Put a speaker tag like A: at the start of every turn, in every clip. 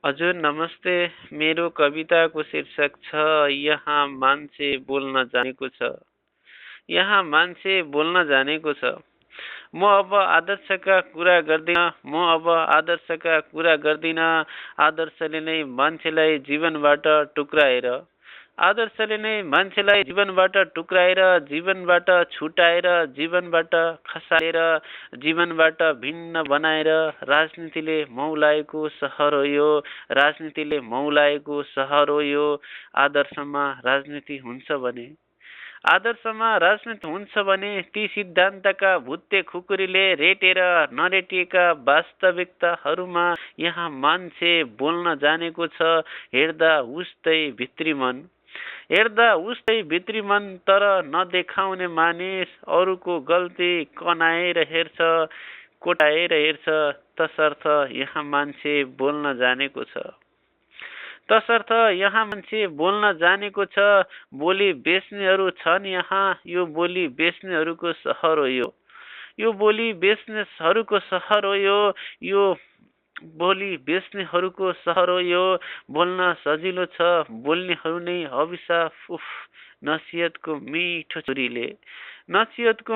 A: हजुर नमस्ते। मेरो कविताको शीर्षक छ यहाँ मान्छे बोल्न जानेको छ। यहाँ मान्छे बोल्न जानेको छ। म अब आदर्शका कुरा गर्दिन। आदर्शले नै मान्छेलाई जीवनबाट टुक्राएर जीवनबाट छुटाएर, जीवनबाट खसालेर, जीवनबाट भिन्न बनाएर राजनीतिले सहर हो यो। आदर्शमा राजनीति हुन्छ भने ती सिद्धान्तका भुत्ते खुकुरीले रेटेर नरेटिएका वास्तविकताहरूमा यहाँ मान्छे बोल्न जानेको छ। हेर्दा उस्तै भित्री मन तर नदेखाउने मानिस अरूको गल्ती कनाएर हेर्छ, कोटाएर हेर्छ। तसर्थ यहाँ मान्छे बोल्न जानेको छ। बोली बेच्नेहरू छन् यहाँ। यो बोली बेच्नेहरूको सहर हो यो। यो बोली बेच्नेहरूको सहर हो यो। बोल्न सजिलो छ, बोल्नेहरू नै अभिशाप। उफ, नसिहतको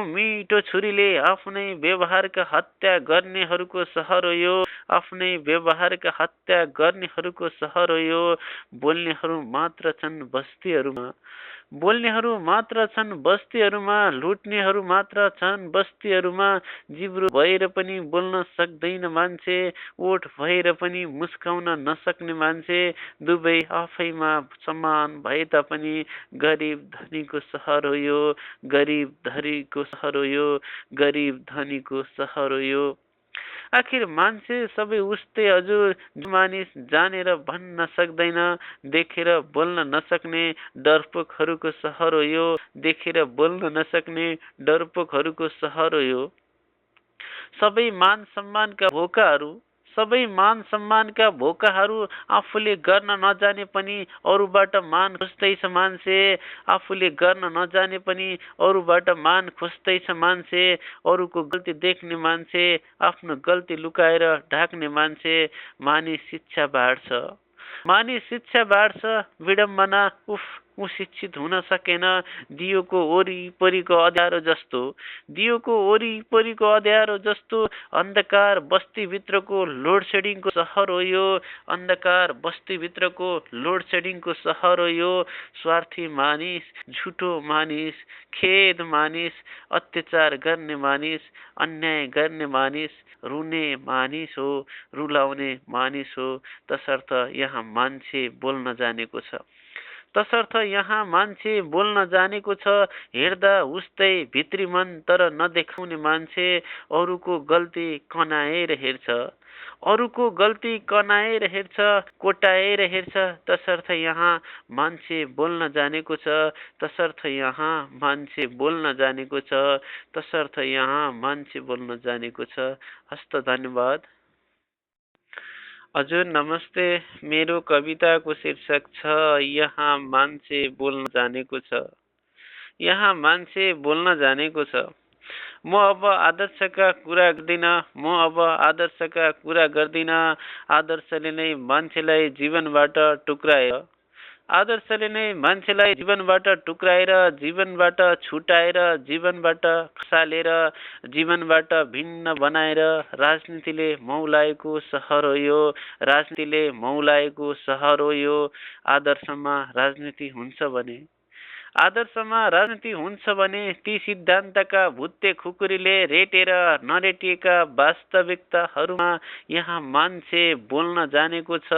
A: मिठो छुरीले आफ्नै व्यवहारका हत्या गर्नेहरूको सहर हो यो। बोल्नेहरू मात्र छन् बस्तीहरूमा, लुट्नेहरू मात्र छन् बस्तीहरूमा। जिब्रो भएर पनि बोल्न सक्दैन मान्छे, ओठ भएर पनि मुस्काउन नसक्ने मान्छे। दुवै आफैमा समान भए तापनि गरिब धनीको सहर हो यो। आखिर मान्छे सबै उस्तै हजुर। जो मानिस जानेर भन्न सक्दैन, देखेर बोल्न नसक्ने डरपोकहरूको सहर हो यो। सबै मान सम्मानका भोकाहरू आफूले गर्न नजाने पनि अरूबाट मान खोज्दैछ मान्छे। अरूको गल्ती देख्ने मान्छे, आफ्नो गल्ती लुकाएर ढाक्ने मान्छे। मानिस शिक्षा बाँड्छ विडम्बना। उफ, ऊ शिक्षित हुन सकेन। दियोको वरिपरिको अँध्यारो जस्तो अन्धकार बस्तीभित्रको लोडसेडिङको सहर हो यो। स्वार्थी मानिस, झुटो मानिस, खेद मानिस, अत्याचार गर्ने मानिस, अन्याय गर्ने मानिस, रुने मानिस हो, रुलाउने मानिस हो। तसर्थ यहाँ मान्छे बोल्न जानेको छ। हेर्दा उस्तै भित्री मन तर नदेखाउने मान्छे अरूको गल्ती कनाएर हेर्छ, कोटाएर हेर्छ। तसर्थ यहाँ मान्छे बोल्न जानेको छ। हस्त धन्यवाद। हजुर नमस्ते। मेरो कविताको शीर्षक छ यहाँ मान्छे बोल्न जानेको छ। यहाँ मान्छे बोल्न जानेको छ। म अब आदर्शका कुरा गर्दिन। आदर्शले नै मान्छेलाई जीवनबाट टुक्राएर, जीवनबाट छुटाएर, जीवनबाट खसालेर, जीवनबाट भिन्न बनाएर राजनीतिले मौलाएको सहर हो यो। आदर्शमा राजनीति हुन्छ भने ती सिद्धान्तका भुत्ते खुकुरीले रेटेर नरेटिएका वास्तविकताहरूमा यहाँ मान्छे बोल्न जानेको छ।